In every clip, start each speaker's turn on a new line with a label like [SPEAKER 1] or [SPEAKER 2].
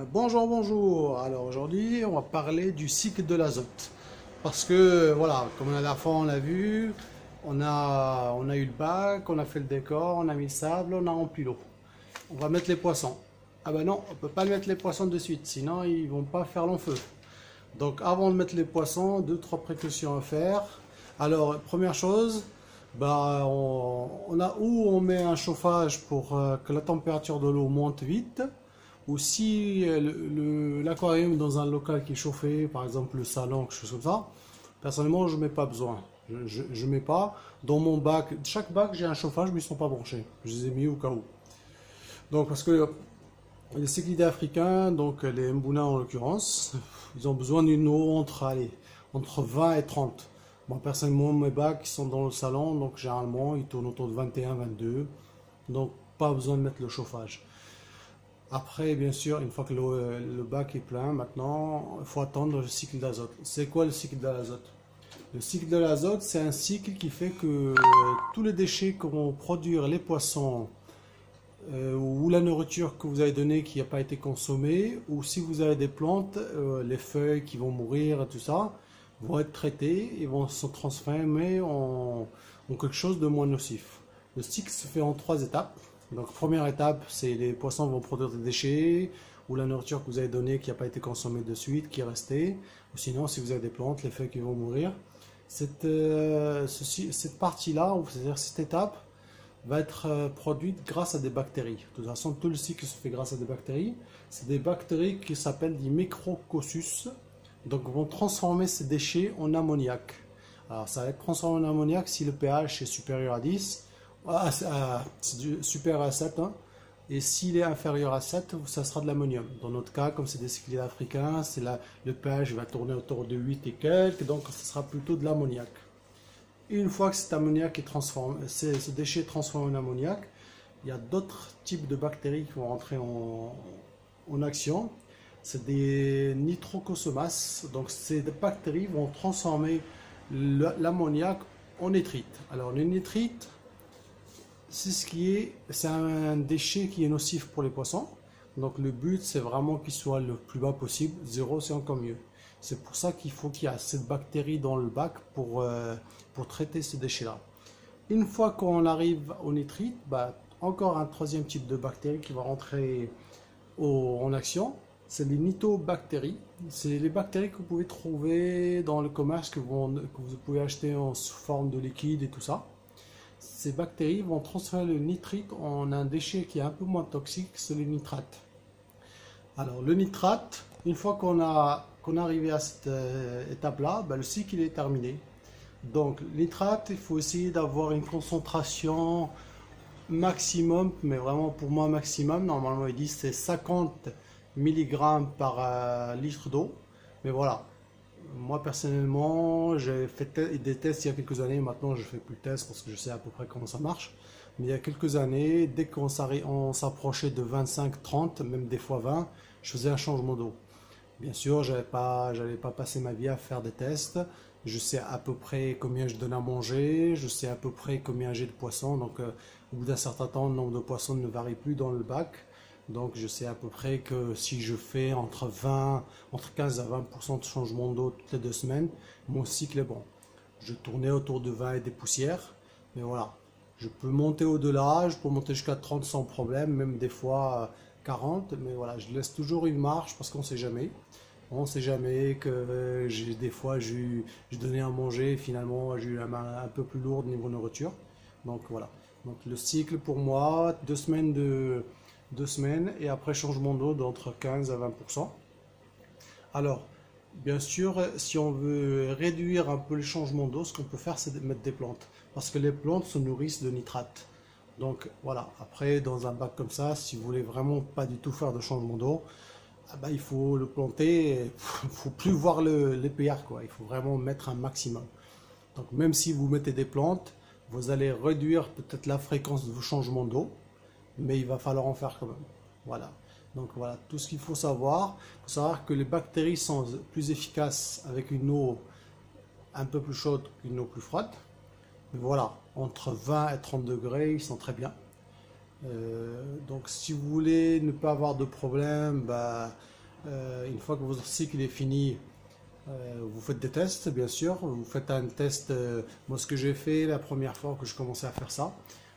[SPEAKER 1] Bonjour, bonjour. Alors aujourd'hui, on va parler du cycle de l'azote. Parce que voilà, comme la dernière fois on l'a vu, on a eu le bac, on a fait le décor, on a mis le sable, on a rempli l'eau. On va mettre les poissons. Ah ben non, on peut pas mettre les poissons de suite, sinon ils vont pas faire long feu. Donc avant de mettre les poissons, deux, trois précautions à faire. Alors première chose, bah, on a où on met un chauffage pour que la température de l'eau monte vite. Ou si l'aquarium est dans un local qui est chauffé, par exemple le salon, quelque chose comme ça, personnellement je ne mets pas besoin. Je mets pas. Dans mon bac, chaque bac j'ai un chauffage, mais ils ne sont pas branchés. Je les ai mis au cas où. Donc parce que les cyclidés africains, donc les Mbuna en l'occurrence, ils ont besoin d'une eau entre 20 et 30. Moi personnellement mes bacs sont dans le salon, donc généralement ils tournent autour de 21, 22. Donc pas besoin de mettre le chauffage. Après, bien sûr, une fois que le bac est plein, maintenant, il faut attendre le cycle d'azote. C'est quoi le cycle de l'azote? Le cycle de l'azote, c'est un cycle qui fait que tous les déchets que vont produire les poissons ou la nourriture que vous avez donnée qui n'a pas été consommée, ou si vous avez des plantes, les feuilles qui vont mourir, tout ça, vont être traitées et vont se transformer en quelque chose de moins nocif. Le cycle se fait en trois étapes. Donc première étape, c'est les poissons vont produire des déchets ou la nourriture que vous avez donnée qui n'a pas été consommée de suite, qui est restée. Ou sinon, si vous avez des plantes, les feuilles qui vont mourir. Cette partie-là, c'est-à-dire cette étape, va être produite grâce à des bactéries. De toute façon, tout le cycle se fait grâce à des bactéries. C'est des bactéries qui s'appellent des microcossus. Donc vont transformer ces déchets en ammoniac. Alors ça va être transformé en ammoniac si le pH est supérieur à 10. Supérieur à 7, hein. Et s'il est inférieur à 7, ça sera de l'ammonium. Dans notre cas, comme c'est des cyclides africains, le pH va tourner autour de 8 et quelques, donc ce sera plutôt de l'ammoniac. Et une fois que cet ammoniac est transformé, ce déchet est transformé en ammoniac, il y a d'autres types de bactéries qui vont rentrer en action. C'est des nitrocosomas, donc ces bactéries vont transformer l'ammoniac en nitrite. Alors le nitrite, c'est un déchet qui est nocif pour les poissons. Donc le but c'est vraiment qu'il soit le plus bas possible. 0 c'est encore mieux. C'est pour ça qu'il faut qu'il y ait cette bactérie dans le bac pour traiter ce déchet-là. Une fois qu'on arrive au nitrite, bah, encore un troisième type de bactérie qui va rentrer en action. C'est les nitobactéries. C'est les bactéries que vous pouvez trouver dans le commerce, que vous pouvez acheter en forme de liquide et tout ça. Ces bactéries vont transformer le nitrite en un déchet qui est un peu moins toxique, c'est le nitrate. Alors le nitrate, une fois qu'on est arrivé à cette étape-là, ben, le cycle est terminé. Donc le nitrate, il faut essayer d'avoir une concentration maximum, mais vraiment pour moi maximum, normalement ils disent c'est 50 mg par litre d'eau. Mais voilà, moi personnellement, j'ai fait des tests il y a quelques années. Maintenant, je fais plus de tests parce que je sais à peu près comment ça marche. Mais il y a quelques années, dès qu'on s'approchait de 25-30, même des fois 20, je faisais un changement d'eau. Bien sûr, j'allais pas passer ma vie à faire des tests. Je sais à peu près combien je donne à manger, je sais à peu près combien j'ai de poissons. Donc, au bout d'un certain temps, le nombre de poissons ne varie plus dans le bac. Donc je sais à peu près que si je fais entre 15 à 20% de changement d'eau toutes les 2 semaines, mon cycle est bon. Je tournais autour de 20 et des poussières, mais voilà. Je peux monter au-delà, je peux monter jusqu'à 30 sans problème, même des fois 40, mais voilà, je laisse toujours une marge parce qu'on ne sait jamais. On ne sait jamais que des fois je donnais à manger et finalement j'ai eu la main un peu plus lourde niveau nourriture. Donc voilà. Donc le cycle pour moi, 2 semaines et après changement d'eau d'entre 15 à 20%. Alors, bien sûr, si on veut réduire un peu le changement d'eau, ce qu'on peut faire, c'est de mettre des plantes. Parce que les plantes se nourrissent de nitrate. Donc voilà, après, dans un bac comme ça, si vous voulez vraiment pas du tout faire de changement d'eau, ah bah, il faut le planter, il ne faut plus voir les pH, quoi. Il faut vraiment mettre un maximum. Donc même si vous mettez des plantes, vous allez réduire peut-être la fréquence de vos changements d'eau, mais il va falloir en faire quand même. Voilà. Donc voilà, tout ce qu'il faut savoir. Il faut savoir que les bactéries sont plus efficaces avec une eau un peu plus chaude qu'une eau plus froide. Mais voilà, entre 20 et 30 degrés, ils sont très bien. Donc si vous voulez ne pas avoir de problème, bah, Une fois que votre cycle est fini, vous faites des tests, bien sûr. Vous faites un test. Moi, ce que j'ai fait la première fois que je commençais à faire ça,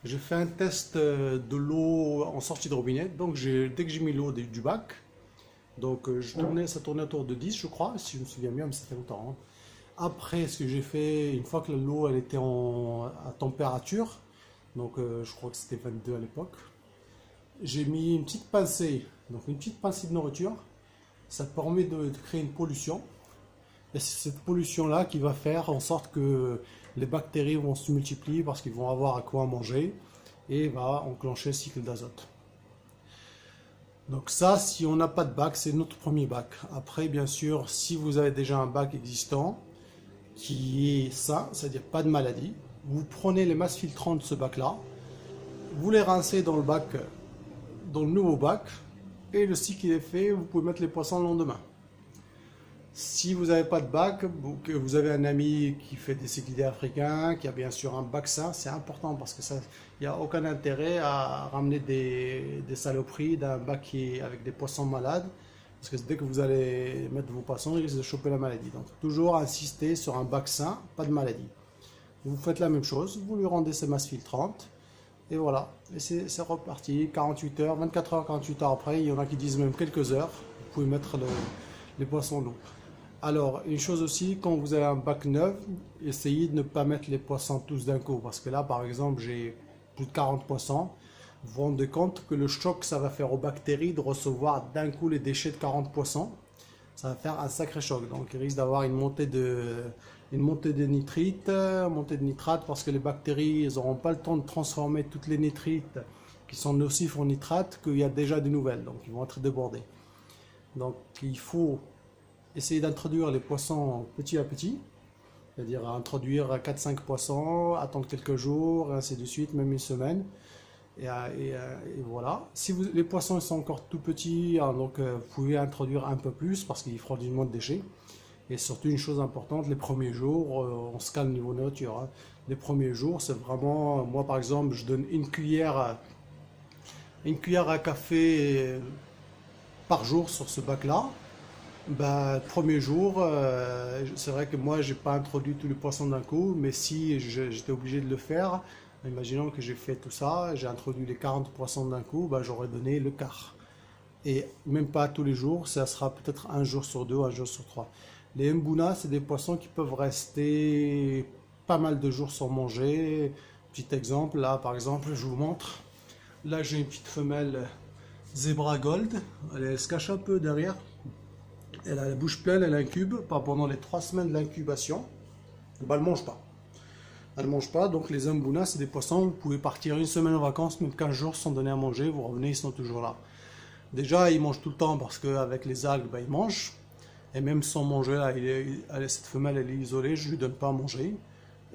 [SPEAKER 1] j'ai fait un test de l'eau en sortie de robinet. Donc, dès que j'ai mis l'eau du bac, donc ça tournait autour de 10, je crois, si je me souviens bien, mais ça fait longtemps, hein. Après, ce que j'ai fait, une fois que l'eau elle était à température, donc je crois que c'était 22 à l'époque, j'ai mis une petite pincée, donc une petite pincée de nourriture. Ça permet de créer une pollution. Et c'est cette pollution-là qui va faire en sorte que les bactéries vont se multiplier parce qu'ils vont avoir à quoi manger et va enclencher le cycle d'azote. Donc ça, si on n'a pas de bac, c'est notre premier bac. Après, bien sûr, si vous avez déjà un bac existant qui est sain, c'est-à-dire pas de maladie, vous prenez les masses filtrantes de ce bac-là, vous les rincez dans le bac, dans le nouveau bac, et le cycle est fait, vous pouvez mettre les poissons le lendemain. Si vous n'avez pas de bac, que vous avez un ami qui fait des cyclidés africains, qui a bien sûr un bac sain, c'est important parce que ça, il n'y a aucun intérêt à ramener des saloperies d'un bac avec des poissons malades. Parce que dès que vous allez mettre vos poissons, ils risquent de choper la maladie. Donc toujours insister sur un bac sain, pas de maladie. Vous faites la même chose, vous lui rendez ses masses filtrantes. Et voilà, et c'est reparti, 48 heures, 24 heures, 48 heures après, il y en a qui disent même quelques heures, vous pouvez mettre les poissons d'eau. Alors, une chose aussi, quand vous avez un bac neuf, essayez de ne pas mettre les poissons tous d'un coup. Parce que là, par exemple, j'ai plus de 40 poissons. Vous vous rendez compte que le choc, ça va faire aux bactéries de recevoir d'un coup les déchets de 40 poissons. Ça va faire un sacré choc. Donc, il risque d'avoir une montée de nitrates, parce que les bactéries, ils n'auront pas le temps de transformer toutes les nitrites qui sont nocifs en nitrates, qu'il y a déjà de nouvelles. Donc, ils vont être débordés. Donc, il faut essayer d'introduire les poissons petit à petit, c'est-à-dire introduire 4-5 poissons, attendre quelques jours, ainsi de suite, même une semaine. Et voilà. Si les poissons sont encore tout petits, hein, donc vous pouvez introduire un peu plus parce qu'ils feront du moins de déchets. Et surtout une chose importante, les premiers jours, on se calme au niveau nourriture, hein. Les premiers jours, c'est vraiment, moi par exemple, je donne une cuillère à café par jour sur ce bac-là. Bah, premier jour, c'est vrai que moi, j'ai pas introduit tous les poissons d'un coup, mais si j'étais obligé de le faire, imaginons que j'ai fait tout ça, j'ai introduit les 40 poissons d'un coup, bah, j'aurais donné le quart. Et même pas tous les jours, ça sera peut-être un jour sur deux, un jour sur trois. Les mbuna, c'est des poissons qui peuvent rester pas mal de jours sans manger. Petit exemple, là par exemple, je vous montre. Là, j'ai une petite femelle Zebra Gold, elle se cache un peu derrière. Elle a la bouche pleine, elle incube pendant les 3 semaines de l'incubation. Bah, elle ne mange pas. Elle ne mange pas, donc les mbuna, c'est des poissons, vous pouvez partir une semaine en vacances, même 15 jours sans donner à manger, vous revenez, ils sont toujours là. Déjà, ils mangent tout le temps parce qu'avec les algues, bah, ils mangent. Et même sans manger, là, cette femelle, elle est isolée, je ne lui donne pas à manger.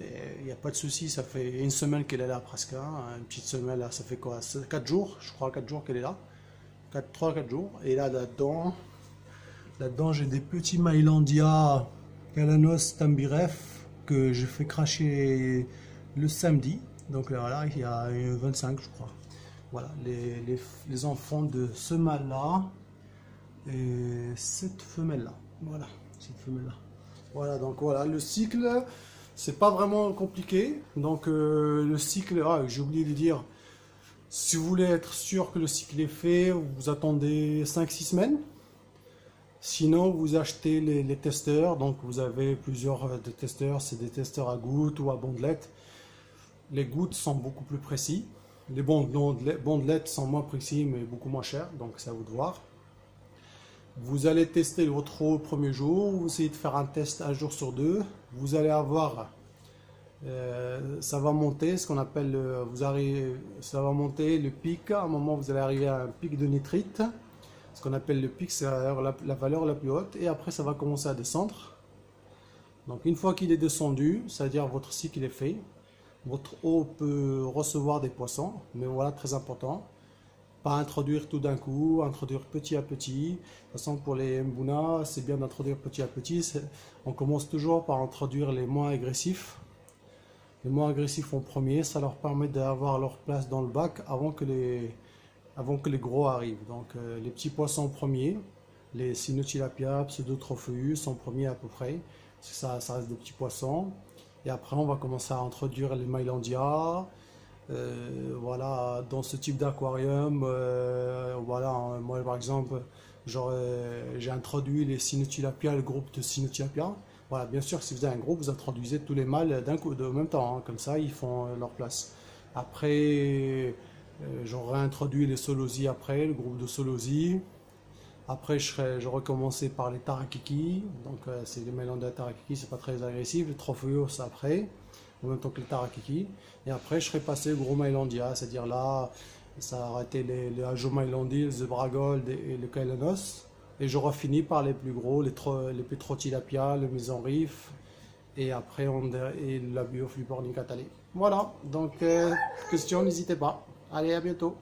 [SPEAKER 1] Il n'y a pas de souci, ça fait une semaine qu'elle est là presque, hein. Une petite semaine, là, ça fait quoi? 4 jours, je crois, 4 jours qu'elle est là. 3-4 jours. Et là-dedans, j'ai des petits Mailandia Calanos Tambiref que j'ai fait cracher le samedi. Donc là, voilà, il y a 25, je crois. Voilà, les enfants de ce mâle-là et cette femelle-là. Voilà, cette femelle-là. Voilà, donc voilà, le cycle, c'est pas vraiment compliqué. Donc le cycle, j'ai oublié de dire, si vous voulez être sûr que le cycle est fait, vous attendez 5-6 semaines. Sinon, vous achetez les testeurs. Donc vous avez plusieurs de testeurs, c'est des testeurs à gouttes ou à bandelettes. Les gouttes sont beaucoup plus précis. Les bandelettes sont moins précis mais beaucoup moins chers, donc c'est à vous de voir. Vous allez tester votre eau le premier jour, vous essayez de faire un test un jour sur deux. Vous allez avoir, ça va monter, ce qu'on appelle, ça va monter le pic. À un moment, vous allez arriver à un pic de nitrite. Ce qu'on appelle le pic, c'est la valeur la plus haute. Et après, ça va commencer à descendre. Donc une fois qu'il est descendu, c'est-à-dire votre cycle est fait, votre eau peut recevoir des poissons, mais voilà, très important. Pas introduire tout d'un coup, introduire petit à petit. De toute façon, pour les mbuna, c'est bien d'introduire petit à petit. On commence toujours par introduire les moins agressifs. Les moins agressifs en premier, ça leur permet d'avoir leur place dans le bac avant que les gros arrivent. Donc les petits poissons en premier. les Cynotilapia, Pseudotropheus en premier à peu près, parce que ça reste des petits poissons. Et après, on va commencer à introduire les Mailandia. Voilà, dans ce type d'aquarium, voilà, moi par exemple, j'ai introduit les Cynotilapia, le groupe de Cynotilapia. Voilà, bien sûr, si vous avez un groupe, vous introduisez tous les mâles d'un coup, de même temps, hein, comme ça, ils font leur place. Après, j'aurais introduit les Solosies après, le groupe de Solosies. Après, je recommençais par les Tarakiki. Donc, c'est les mélanges de Tarakiki, c'est pas très agressif. Les Tropheus après, en même temps que les Tarakiki. Et après, je serais passé au gros Mailandia, c'est-à-dire là, ça aurait été les Ajomailandi, les Zebragold et les Kailanos. Et j'aurais fini par les plus gros, les Petrotilapia, les Mesanrif. Et après, et la Bioflupornicatale. Voilà, donc, question, n'hésitez pas. Allez, à bientôt.